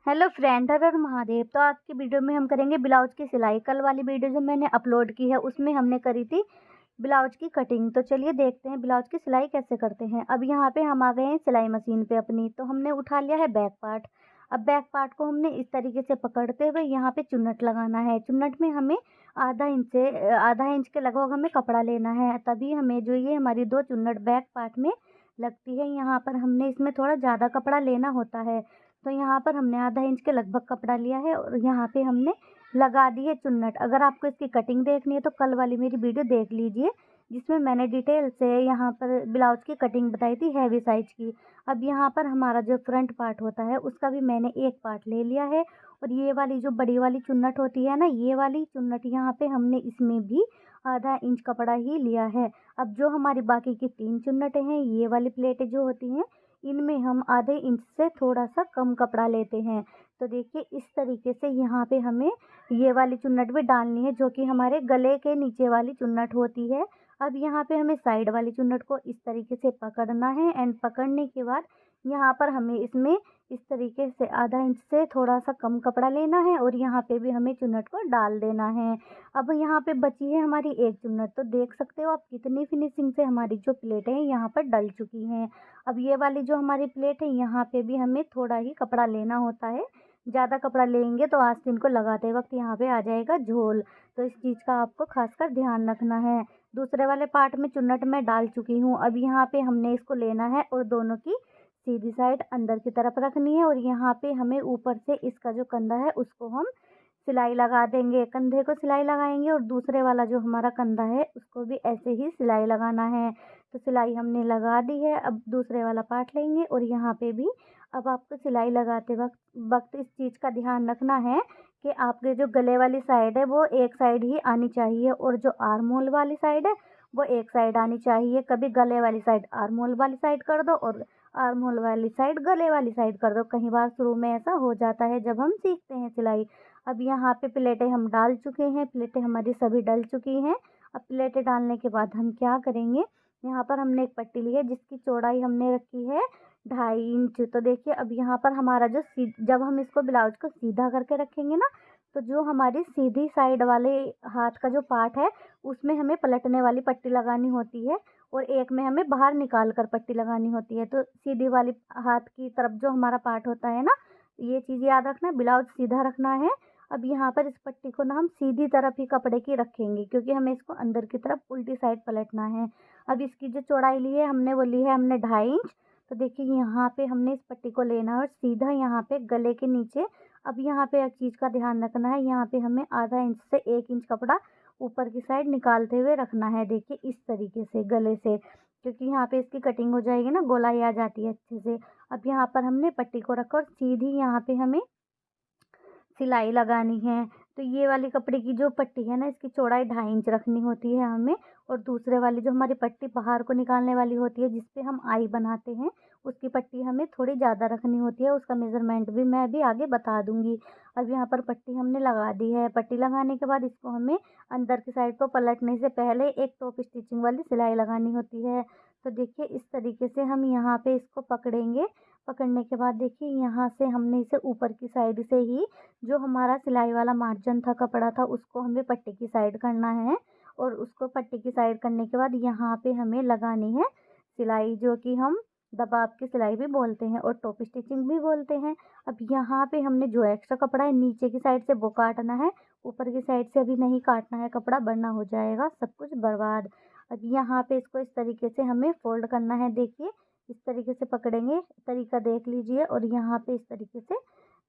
Hello friend, हर हर महादेव। तो आज की वीडियो में हम करेंगे ब्लाउज की सिलाई। कल वाली वीडियो जो मैंने अपलोड की है उसमें हमने करी थी ब्लाउज की कटिंग। तो चलिए देखते हैं ब्लाउज की सिलाई कैसे करते हैं। अब यहाँ पे हम आ गए हैं सिलाई मशीन पे अपनी। तो हमने उठा लिया है बैक पार्ट। अब बैक पार्ट को हमने इस तरीके से पकड़ते हुए यहाँ पे चुन्नट लगाना है। चुन्नट में हमें आधा इंच के लगभग हमें कपड़ा लेना है, तभी हमें जो ये हमारी दो चुन्नट बैक पार्ट में लगती है। यहाँ पर हमने इसमें थोड़ा ज़्यादा कपड़ा लेना होता है। तो यहाँ पर हमने आधा इंच के लगभग कपड़ा लिया है और यहाँ पे हमने लगा दी है चुन्नट। अगर आपको इसकी कटिंग देखनी है तो कल वाली मेरी वीडियो देख लीजिए, जिसमें मैंने डिटेल से यहाँ पर ब्लाउज की कटिंग बताई थी हैवी साइज की। अब यहाँ पर हमारा जो फ्रंट पार्ट होता है उसका भी मैंने एक पार्ट ले लिया है। और ये वाली जो बड़ी वाली चुन्नट होती है ना, ये वाली चुन्नट यहाँ पे हमने इसमें भी आधा इंच कपड़ा ही लिया है। अब जो हमारी बाकी की तीन चुन्नटें हैं, ये वाली प्लेटें जो होती हैं, इनमें हम आधे इंच से थोड़ा सा कम कपड़ा लेते हैं। तो देखिए इस तरीके से यहाँ पे हमें ये वाली चुन्नट भी डालनी है, जो कि हमारे गले के नीचे वाली चुन्नट होती है। अब यहाँ पे हमें साइड वाली चुन्नट को इस तरीके से पकड़ना है एंड पकड़ने के बाद यहाँ पर हमें इसमें इस तरीके से आधा इंच से थोड़ा सा कम कपड़ा लेना है और यहाँ पे भी हमें चुन्नट को डाल देना है। अब यहाँ पे बची है हमारी एक चुन्नट। तो देख सकते हो आप कितनी फिनिशिंग से हमारी जो प्लेटें हैं यहाँ पर डल चुकी हैं। अब ये वाली जो हमारी प्लेट है, यहाँ पे भी हमें थोड़ा ही कपड़ा लेना होता है। ज़्यादा कपड़ा लेंगे तो आस्तीन को लगाते वक्त यहाँ पे आ जाएगा झोल। तो इस चीज़ का आपको खासकर ध्यान रखना है। दूसरे वाले पार्ट में चुन्नट मैं डाल चुकी हूँ। अब यहाँ पे हमने इसको लेना है और दोनों की सीधी साइड अंदर की तरफ रखनी है। और यहाँ पे हमें ऊपर से इसका जो कंधा है उसको हम सिलाई लगा देंगे। कंधे को सिलाई लगाएंगे और दूसरे वाला जो हमारा कंधा है उसको भी ऐसे ही सिलाई लगाना है। तो सिलाई हमने लगा दी है। अब दूसरे वाला पार्ट लेंगे और यहाँ पे भी अब आपको सिलाई लगाते वक्त इस चीज़ का ध्यान रखना है कि आपके जो गले वाली साइड है वो एक साइड ही आनी चाहिए और जो आर्म होल वाली साइड है वो एक साइड आनी चाहिए। कभी गले वाली साइड आर्म होल वाली साइड कर दो और आर्म होल वाली साइड गले वाली साइड कर दो। कई बार शुरू में ऐसा हो जाता है जब हम सीखते हैं सिलाई। अब यहाँ पे प्लेटें हम डाल चुके हैं, प्लेटें हमारी सभी डल चुकी हैं। अब प्लेटें डालने के बाद हम क्या करेंगे, यहाँ पर हमने एक पट्टी ली है जिसकी चौड़ाई हमने रखी है 2.5 इंच। तो देखिए अब यहाँ पर हमारा जो जब हम इसको ब्लाउज को सीधा करके रखेंगे ना, तो जो हमारी सीधी साइड वाले हाथ का जो पार्ट है उसमें हमें पलटने वाली पट्टी लगानी होती है और एक में हमें बाहर निकाल कर पट्टी लगानी होती है। तो सीधी वाली हाथ की तरफ जो हमारा पार्ट होता है ना, ये चीज़ याद रखना, ब्लाउज सीधा रखना है। अब यहाँ पर इस पट्टी को ना हम सीधी तरफ ही कपड़े की रखेंगे, क्योंकि हमें इसको अंदर की तरफ उल्टी साइड पलटना है। अब इसकी जो चौड़ाई ली है हमने, वो ली है हमने 2.5 इंच। तो देखिए यहाँ पे हमने इस पट्टी को लेना है और सीधा यहाँ पे गले के नीचे। अब यहाँ पे एक चीज़ का ध्यान रखना है, यहाँ पे हमें आधा इंच से 1 इंच कपड़ा ऊपर की साइड निकालते हुए रखना है। देखिए इस तरीके से गले से, क्योंकि यहाँ पे इसकी कटिंग हो जाएगी ना, गोलाई आ जाती है अच्छे से। अब यहाँ पर हमने पट्टी को रखा और सीधी यहाँ पे हमें सिलाई लगानी है। तो ये वाली कपड़े की जो पट्टी है ना, इसकी चौड़ाई 2.5 इंच रखनी होती है हमें। और दूसरे वाली जो हमारी पट्टी बाहर को निकालने वाली होती है, जिस पे हम आई बनाते हैं, उसकी पट्टी हमें थोड़ी ज़्यादा रखनी होती है। उसका मेज़रमेंट भी मैं अभी आगे बता दूँगी। अब यहाँ पर पट्टी हमने लगा दी है। पट्टी लगाने के बाद इसको हमें अंदर की साइड को पलटने से पहले एक टॉप स्टिचिंग वाली सिलाई लगानी होती है। तो देखिए इस तरीके से हम यहाँ पे इसको पकड़ेंगे। पकड़ने के बाद देखिए यहाँ से हमने इसे ऊपर की साइड से ही, जो हमारा सिलाई वाला मार्जिन था कपड़ा था, उसको हमें पट्टी की साइड करना है। और उसको पट्टी की साइड करने के बाद यहाँ पे हमें लगानी है सिलाई, जो कि हम दबाव की सिलाई भी बोलते हैं और टॉप स्टिचिंग भी बोलते हैं। अब यहाँ पे हमने जो एक्स्ट्रा कपड़ा है नीचे की साइड से वो काटना है, ऊपर की साइड से अभी नहीं काटना है कपड़ा, वरना हो जाएगा सब कुछ बर्बाद। अब यहाँ पे इसको इस तरीके से हमें फोल्ड करना है। देखिए इस तरीके से पकड़ेंगे, तरीका देख लीजिए, और यहाँ पे इस तरीके से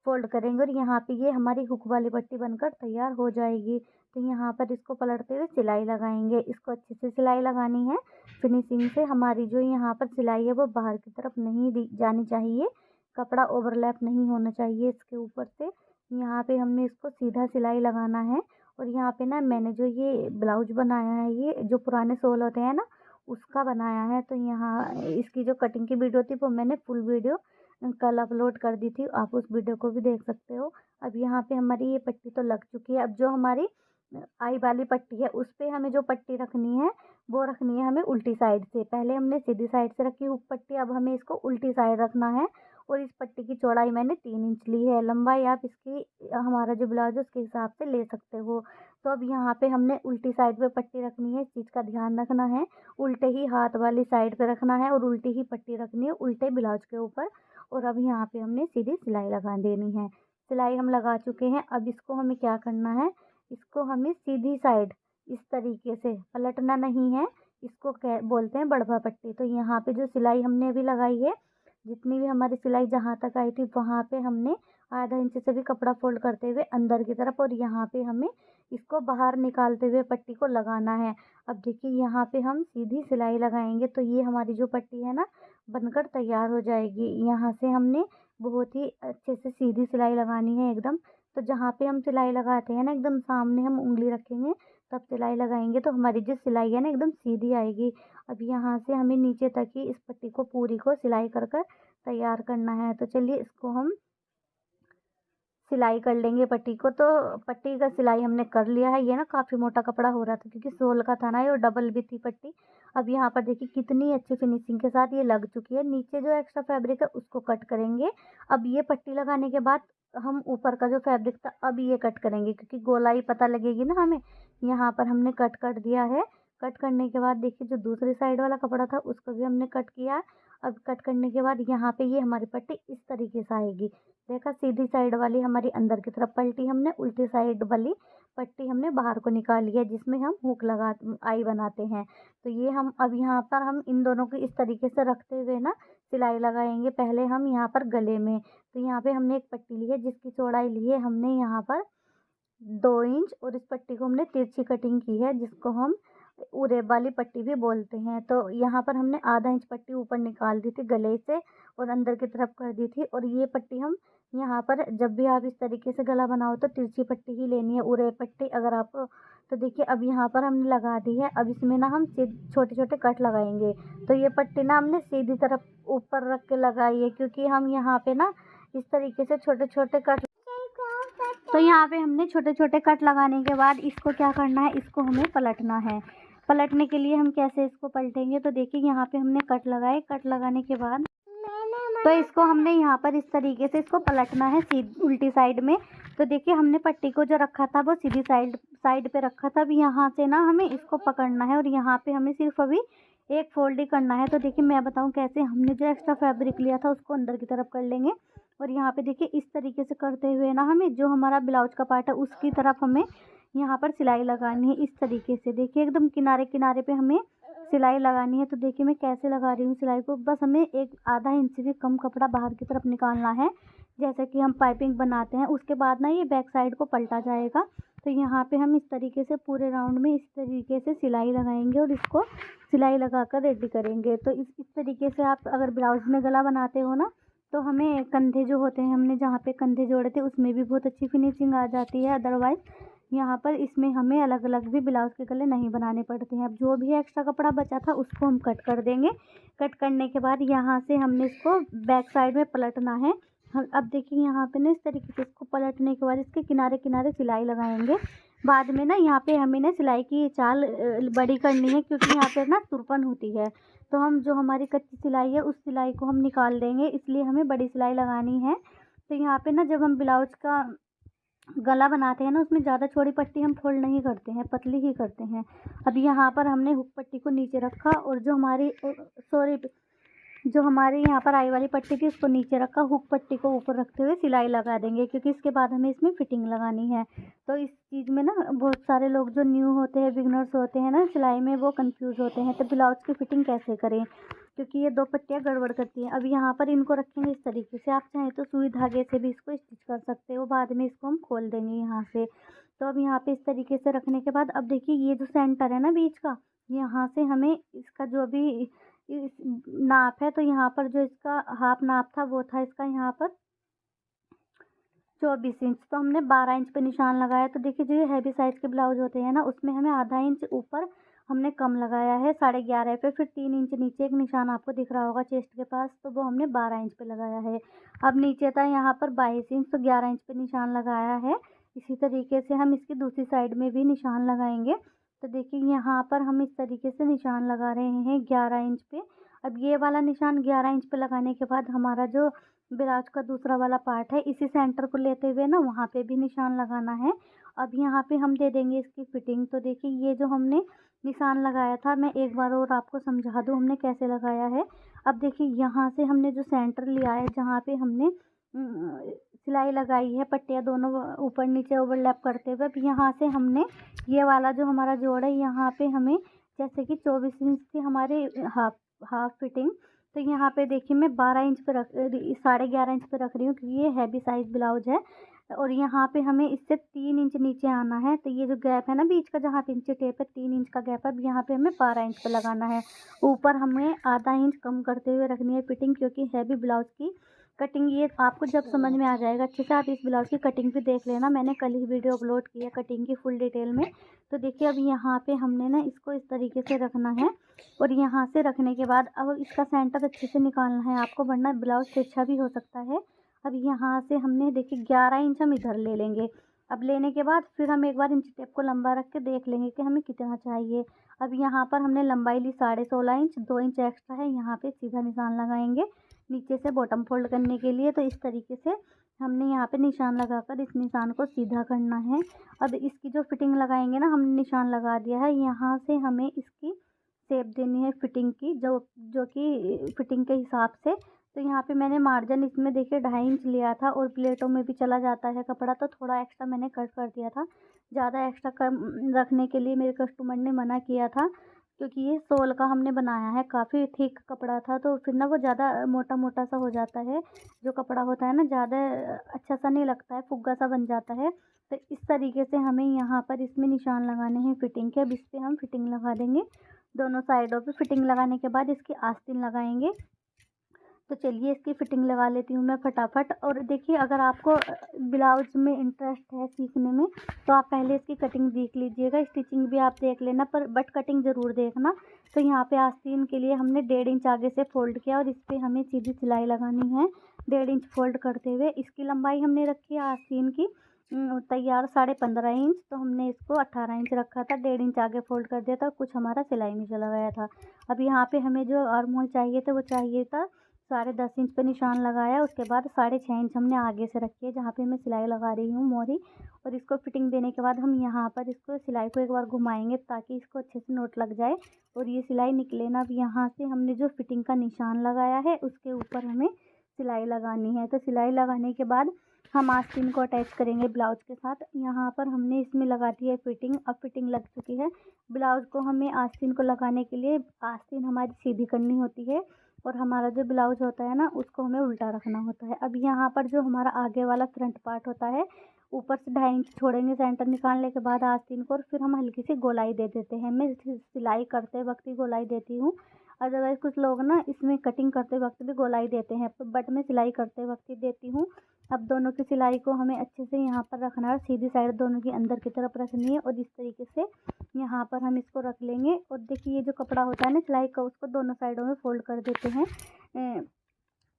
फोल्ड करेंगे और यहाँ पे ये हमारी हुक वाली पट्टी बनकर तैयार हो जाएगी। तो यहाँ पर इसको पलटते हुए सिलाई लगाएंगे। इसको अच्छे से सिलाई लगानी है फिनिशिंग से। हमारी जो यहाँ पर सिलाई है वो बाहर की तरफ नहीं जानी चाहिए, कपड़ा ओवरलैप नहीं होना चाहिए इसके ऊपर से। यहाँ पे हमने इसको सीधा सिलाई लगाना है। और यहाँ पे ना मैंने जो ये ब्लाउज बनाया है, ये जो पुराने सोल होते हैं ना, उसका बनाया है। तो यहाँ इसकी जो कटिंग की वीडियो थी वो मैंने फुल वीडियो कल अपलोड कर दी थी, आप उस वीडियो को भी देख सकते हो। अब यहाँ पे हमारी ये पट्टी तो लग चुकी है। अब जो हमारी आई वाली पट्टी है उस पे हमें जो पट्टी रखनी है वो रखनी है हमें उल्टी साइड से। पहले हमने सीधी साइड से रखी हुक पट्टी, अब हमें इसको उल्टी साइड रखना है। और इस पट्टी की चौड़ाई मैंने 3 इंच ली है। लंबाई आप इसकी हमारा जो ब्लाउज है उसके हिसाब से ले सकते हो। तो अब यहाँ पे हमने उल्टी साइड पे पट्टी रखनी है, इस चीज़ का ध्यान रखना है। उल्टे ही हाथ वाली साइड पे रखना है और उल्टी ही पट्टी रखनी है उल्टे ब्लाउज के ऊपर। और अब यहाँ पे हमने सीधी सिलाई लगा देनी है। सिलाई हम लगा चुके हैं। अब इसको हमें क्या करना है, इसको हमें सीधी साइड इस तरीके से पलटना नहीं है। इसको कह बोलते हैं बड़वा पट्टी। तो यहाँ पे जो सिलाई हमने अभी लगाई है, जितनी भी हमारी सिलाई जहाँ तक आई थी वहाँ पे हमने आधा इंच से भी कपड़ा फोल्ड करते हुए अंदर की तरफ, और यहाँ पे हमें इसको बाहर निकालते हुए पट्टी को लगाना है। अब देखिए यहाँ पे हम सीधी सिलाई लगाएंगे तो ये हमारी जो पट्टी है ना बनकर तैयार हो जाएगी। यहाँ से हमने बहुत ही अच्छे से सीधी सिलाई लगानी है एकदम। तो जहाँ पे हम सिलाई लगाते हैं ना एकदम सामने हम उंगली रखेंगे, तब सिलाई लगाएंगे तो हमारी जो सिलाई है ना एकदम सीधी आएगी। अब यहाँ से हमें नीचे तक ही इस पट्टी को पूरी को सिलाई कर कर तैयार करना है। तो चलिए इसको हम सिलाई कर लेंगे पट्टी को। तो पट्टी का सिलाई हमने कर लिया है। ये ना काफ़ी मोटा कपड़ा हो रहा था क्योंकि सोल का था ना ये, और डबल भी थी पट्टी। अब यहाँ पर देखिए कितनी अच्छी फिनिशिंग के साथ ये लग चुकी है। नीचे जो एक्स्ट्रा फैब्रिक है उसको कट करेंगे। अब ये पट्टी लगाने के बाद हम ऊपर का जो फैब्रिक था अब ये कट करेंगे क्योंकि गोलाई पता लगेगी ना हमें। यहाँ पर हमने कट कर दिया है। कट करने के बाद देखिए जो दूसरी साइड वाला कपड़ा था उसको भी हमने कट किया। अब कट करने के बाद यहाँ पे ये हमारी पट्टी इस तरीके से आएगी। देखा, सीधी साइड वाली हमारी अंदर की तरफ पलटी हमने, उल्टी साइड वाली पट्टी हमने बाहर को निकाल लिया जिसमें हम हुक लगा आई बनाते हैं। तो ये हम अब यहाँ पर हम इन दोनों को इस तरीके से रखते हुए ना सिलाई लगाएंगे। पहले हम यहाँ पर गले में, तो यहाँ पे हमने एक पट्टी ली है जिसकी चौड़ाई ली है हमने यहाँ पर 2 इंच, और इस पट्टी को हमने तिरछी कटिंग की है जिसको हम उरेब वाली पट्टी भी बोलते हैं। तो यहाँ पर हमने आधा इंच पट्टी ऊपर निकाल दी थी गले से और अंदर की तरफ कर दी थी। और ये पट्टी हम यहाँ पर जब भी आप इस तरीके से गला बनाओ तो तिरछी पट्टी ही लेनी है, उरेब पट्टी अगर आपको। तो देखिए अब यहाँ पर हमने लगा दी है। अब इसमें ना हम छोटे छोटे कट लगाएंगे। तो ये पट्टी ना हमने सीधी तरफ ऊपर रख के लगाई है क्योंकि हम यहाँ पे ना इस तरीके से छोटे छोटे कट। तो यहाँ पे हमने छोटे छोटे कट लगाने के बाद इसको क्या करना है, इसको हमें पलटना है। पलटने के लिए हम कैसे इसको पलटेंगे, तो देखिए यहाँ पे हमने कट लगाए। कट लगाने के बाद तो इसको हमने यहाँ पर इस तरीके से इसको पलटना है उल्टी साइड में। तो देखिए हमने पट्टी को जो रखा था वो सीधी साइड पे रखा था। अब यहाँ से ना हमें इसको पकड़ना है और यहाँ पे हमें सिर्फ अभी एक फोल्ड ही करना है। तो देखिए मैं बताऊँ कैसे, हमने जो एक्स्ट्रा फैब्रिक लिया था उसको अंदर की तरफ कर लेंगे और यहाँ पे देखिए इस तरीके से करते हुए ना हमें जो हमारा ब्लाउज का पार्ट है उसकी तरफ हमें यहाँ पर सिलाई लगानी है। इस तरीके से देखिए एकदम किनारे किनारे पे हमें सिलाई लगानी है। तो देखिए मैं कैसे लगा रही हूँ सिलाई को, बस हमें एक आधा इंच से भी कम कपड़ा बाहर की तरफ निकालना है जैसे कि हम पाइपिंग बनाते हैं। उसके बाद ना ये बैक साइड को पलटा जाएगा। तो यहाँ पे हम इस तरीके से पूरे राउंड में इस तरीके से सिलाई लगाएंगे और इसको सिलाई लगा कर रेडी करेंगे। तो इस तरीके से आप अगर ब्लाउज में गला बनाते हो ना तो हमें कंधे जो होते हैं, हमने जहाँ पे कंधे जोड़े थे उसमें भी बहुत अच्छी फिनिशिंग आ जाती है। अदरवाइज़ यहाँ पर इसमें हमें अलग अलग भी ब्लाउज के गले नहीं बनाने पड़ते हैं। अब जो भी एक्स्ट्रा कपड़ा बचा था उसको हम कट कर देंगे। कट करने के बाद यहाँ से हमने इसको बैक साइड में पलटना है। अब देखिए यहाँ पे ना इस तरीके से इसको पलटने के बाद इसके किनारे किनारे सिलाई लगाएंगे। बाद में ना यहाँ पे हमें ना सिलाई की चाल बड़ी करनी है क्योंकि यहाँ पे ना तुरपन होती है। तो हम जो हमारी कच्ची सिलाई है उस सिलाई को हम निकाल देंगे, इसलिए हमें बड़ी सिलाई लगानी है। तो यहाँ पे ना जब हम ब्लाउज का गला बनाते हैं ना उसमें ज़्यादा चौड़ी पट्टी हम फोल्ड नहीं करते हैं, पतली ही करते हैं। अब यहाँ पर हमने हुक पट्टी को नीचे रखा और जो हमारी यहाँ पर आई वाली पट्टी थी उसको नीचे रखा। हुक पट्टी को ऊपर रखते हुए सिलाई लगा देंगे क्योंकि इसके बाद हमें इसमें फिटिंग लगानी है। तो इस चीज़ में ना बहुत सारे लोग जो न्यू होते हैं, बिगनर्स होते हैं ना सिलाई में, वो कंफ्यूज होते हैं तो ब्लाउज की फिटिंग कैसे करें क्योंकि ये 2 पट्टियाँ गड़बड़ करती हैं। अब यहाँ पर इनको रखेंगे इस तरीके से। आप चाहें तो सुई धागे से भी इसको स्टिच कर सकते हो, बाद में इसको हम खोल देंगे यहाँ से। तो अब यहाँ पे इस तरीके से रखने के बाद अब देखिए ये जो सेंटर है ना बीच का, यहाँ से हमें इसका जो भी इस नाप है, तो यहाँ पर जो इसका हाफ नाप था वो था इसका यहाँ पर 24 इंच। तो हमने 12 इंच पे निशान लगाया। तो देखिए जो ये हैवी साइज के ब्लाउज होते हैं ना उसमें हमें आधा इंच ऊपर हमने कम लगाया है 11.5 पे। फिर 3 इंच नीचे एक निशान आपको दिख रहा होगा चेस्ट के पास, तो वो हमने 12 इंच पे लगाया है। अब नीचे था यहाँ पर 22 इंच, तो 11 इंच पे निशान लगाया है। इसी तरीके से हम इसकी दूसरी साइड में भी निशान लगाएंगे। तो देखिए यहाँ पर हम इस तरीके से निशान लगा रहे हैं 11 इंच पे। अब ये वाला निशान 11 इंच पे लगाने के बाद हमारा जो ब्लाउज का दूसरा वाला पार्ट है, इसी सेंटर को लेते हुए ना वहाँ पे भी निशान लगाना है। अब यहाँ पे हम दे देंगे इसकी फिटिंग। तो देखिए ये जो हमने निशान लगाया था, मैं एक बार और आपको समझा दूँ हमने कैसे लगाया है। अब देखिए यहाँ से हमने जो सेंटर लिया है, जहाँ पे हमने सिलाई लगाई है, पट्टियाँ दोनों ऊपर नीचे ओवरलैप करते हुए, अब यहाँ से हमने ये वाला जो हमारा जोड़ है, यहाँ पे हमें जैसे कि 24 इंच की हमारे हाफ हाफ फिटिंग, तो यहाँ पे देखिए मैं 12 इंच पे रख 11.5 इंच पे रख रही हूँ, क्योंकि ये हैवी साइज़ ब्लाउज है। और यहाँ पे हमें इससे 3 इंच नीचे आना है। तो ये जो गैप है ना बीच का, जहाँ पिंची टेप है, 3 इंच का गैप है। अब यहाँ पे हमें 12 इंच पे लगाना है। ऊपर हमें आधा इंच कम करते हुए रखनी है फिटिंग, क्योंकि हैवी ब्लाउज की कटिंग ये आपको जब समझ में आ जाएगा अच्छे से, आप इस ब्लाउज की कटिंग भी देख लेना। मैंने कल ही वीडियो अपलोड की है कटिंग की फुल डिटेल में। तो देखिए अब यहाँ पे हमने ना इसको इस तरीके से रखना है। और यहाँ से रखने के बाद अब इसका सेंटर अच्छे से निकालना है आपको, वरना ब्लाउज तिरछा भी हो सकता है। अब यहाँ से हमने देखिए 11 इंच हम इधर ले लेंगे। अब लेने के बाद फिर हम एक बार इंच टेप को लंबा रख के देख लेंगे कि हमें कितना चाहिए। अब यहाँ पर हमने लंबाई ली 16.5 इंच, 2 इंच एक्स्ट्रा है, यहाँ पे सीधा निशान लगाएंगे नीचे से बॉटम फोल्ड करने के लिए। तो इस तरीके से हमने यहाँ पे निशान लगाकर इस निशान को सीधा करना है। अब इसकी जो फिटिंग लगाएंगे ना, हमने निशान लगा दिया है, यहाँ से हमें इसकी शेप देनी है फिटिंग की, जो कि फिटिंग के हिसाब से। तो यहाँ पे मैंने मार्जिन इसमें देखिए 2.5 इंच लिया था, और प्लेटों में भी चला जाता है कपड़ा, तो थोड़ा एक्स्ट्रा मैंने कट कर दिया था। ज़्यादा एक्स्ट्रा कम रखने के लिए मेरे कस्टमर ने मना किया था, क्योंकि ये सोल का हमने बनाया है, काफ़ी थिक कपड़ा था, तो फिर ना वो ज़्यादा मोटा मोटा सा हो जाता है। जो कपड़ा होता है ना, ज़्यादा अच्छा सा नहीं लगता है, फुग्गा सा बन जाता है। तो इस तरीके से हमें यहाँ पर इसमें निशान लगाने हैं फिटिंग के। अब इस पर हम फिटिंग लगा देंगे दोनों साइडों पे। फिटिंग लगाने के बाद इसकी आस्तीन लगाएंगे। तो चलिए इसकी फ़िटिंग लगा लेती हूँ मैं फटाफट। और देखिए अगर आपको ब्लाउज में इंटरेस्ट है सीखने में, तो आप पहले इसकी कटिंग देख लीजिएगा, स्टिचिंग भी आप देख लेना, पर बट कटिंग ज़रूर देखना। तो यहाँ पे आस्तीन के लिए हमने 1.5 इंच आगे से फ़ोल्ड किया, और इस पर हमें सीधी सिलाई लगानी है 1.5 इंच फ़ोल्ड करते हुए। इसकी लंबाई हमने रखी है आस्तीन की तैयार 15.5 इंच, तो हमने इसको 18 इंच रखा था, 1.5 इंच आगे फ़ोल्ड कर दिया था, कुछ हमारा सिलाई में चला गया था। अब यहाँ पे हमें जो आर्म होल चाहिए था, वो चाहिए था 10.5 इंच पे निशान लगाया। उसके बाद 6.5 इंच हमने आगे से रखी है, जहाँ पे मैं सिलाई लगा रही हूँ मोहरी। और इसको फिटिंग देने के बाद हम यहाँ पर इसको सिलाई को एक बार घुमाएंगे, ताकि इसको अच्छे से नोट लग जाए और ये सिलाई निकले ना। अब यहाँ से हमने जो फिटिंग का निशान लगाया है, उसके ऊपर हमें सिलाई लगानी है। तो सिलाई लगाने के बाद हम आस्तीन को अटैच करेंगे ब्लाउज के साथ। यहाँ पर हमने इसमें लगा दी है फिटिंग। अब फिटिंग लग चुकी है। ब्लाउज को हमें आस्तीन को लगाने के लिए आस्तीन हमारी सीधी करनी होती है, और हमारा जो ब्लाउज होता है ना, उसको हमें उल्टा रखना होता है। अब यहाँ पर जो हमारा आगे वाला फ्रंट पार्ट होता है, ऊपर से 2.5 इंच छोड़ेंगे सेंटर निकालने के बाद आस्तीन को, और फिर हम हल्की सी गोलाई दे देते हैं। मैं सिलाई करते वक्त ही गोलाई देती हूँ, अदरवाइज़ कुछ लोग ना इसमें कटिंग करते वक्त भी गोलाई देते हैं, बट मैं सिलाई करते वक्त ही देती हूँ। अब दोनों की सिलाई को हमें अच्छे से यहाँ पर रखना है, और सीधी साइड दोनों की अंदर की तरफ रखनी है, और इस तरीके से यहाँ पर हम इसको रख लेंगे। और देखिए ये जो कपड़ा होता है ना सिलाई का, उसको दोनों साइडों में फ़ोल्ड कर देते हैं।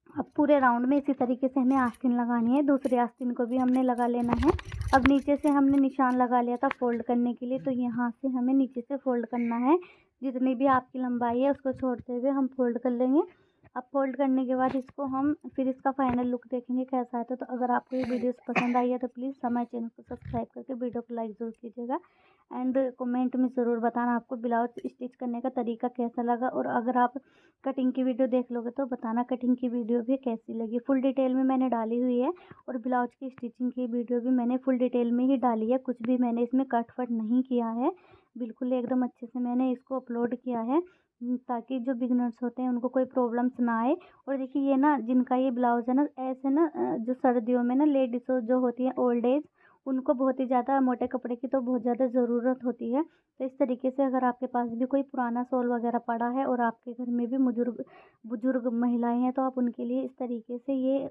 अब पूरे राउंड में इसी तरीके से हमें आस्तीन लगानी है। दूसरी आस्तीन को भी हमने लगा लेना है। अब नीचे से हमने निशान लगा लिया था फ़ोल्ड करने के लिए, तो यहाँ से हमें नीचे से फ़ोल्ड करना है। जितनी भी आपकी लंबाई है उसको छोड़ते हुए हम फ़ोल्ड कर लेंगे। अब फ़ोल्ड करने के बाद इसको हम फिर इसका फाइनल लुक देखेंगे कैसा आता है। तो अगर आपको ये वीडियोस पसंद आई है, तो प्लीज़ हमारे चैनल को सब्सक्राइब करके वीडियो को लाइक ज़रूर कीजिएगा, एंड कमेंट में ज़रूर बताना आपको ब्लाउज स्टिच करने का तरीका कैसा लगा। और अगर आप कटिंग की वीडियो देख लोगे तो बताना कटिंग की वीडियो भी कैसी लगी। फुल डिटेल में मैंने डाली हुई है, और ब्लाउज की स्टिचिंग की वीडियो भी मैंने फुल डिटेल में ही डाली है। कुछ भी मैंने इसमें कट वट नहीं किया है, बिल्कुल एकदम अच्छे से मैंने इसको अपलोड किया है, ताकि जो बिगनर्स होते हैं उनको कोई प्रॉब्लम्स ना आए। और देखिए ये ना, जिनका ये ब्लाउज़ है ना, ऐसे ना जो सर्दियों में ना लेडीज़ जो होती हैं ओल्ड एज, उनको बहुत ही ज़्यादा मोटे कपड़े की तो बहुत ज़्यादा ज़रूरत होती है। तो इस तरीके से अगर आपके पास भी कोई पुराना शॉल वगैरह पड़ा है, और आपके घर में भी बुजुर्ग महिलाएं हैं, तो आप उनके लिए इस तरीके से ये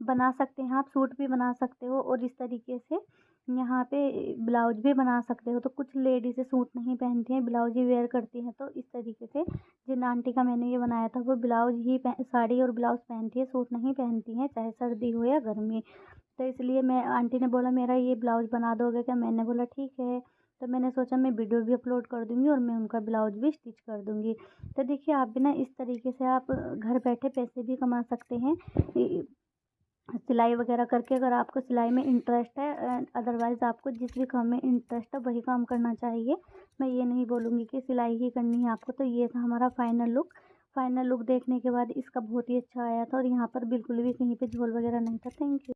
बना सकते हैं। आप सूट भी बना सकते हो, और इस तरीके से यहाँ पे ब्लाउज भी बना सकते हो। तो कुछ लेडीज़ें सूट नहीं पहनती हैं, ब्लाउज ही वेयर करती हैं। तो इस तरीके से जिन आंटी का मैंने ये बनाया था, वो ब्लाउज ही साड़ी और ब्लाउज पहनती है, सूट नहीं पहनती हैं, चाहे सर्दी हो या गर्मी। तो इसलिए मैं आंटी ने बोला मेरा ये ब्लाउज़ बना दोगे क्या? मैंने बोला ठीक है। तो मैंने सोचा मैं वीडियो भी अपलोड कर दूँगी और मैं उनका ब्लाउज भी स्टिच कर दूँगी। तो देखिए आप भी ना इस तरीके से आप घर बैठे पैसे भी कमा सकते हैं सिलाई वगैरह करके। अगर आपको सिलाई में इंटरेस्ट है अदरवाइज़ आपको जिस भी काम में इंटरेस्ट है वही काम करना चाहिए। मैं ये नहीं बोलूँगी कि सिलाई ही करनी है आपको। तो ये था हमारा फाइनल लुक देखने के बाद इसका बहुत ही अच्छा आया था और यहाँ पर बिल्कुल भी कहीं पे झोल वगैरह नहीं था। Thank you.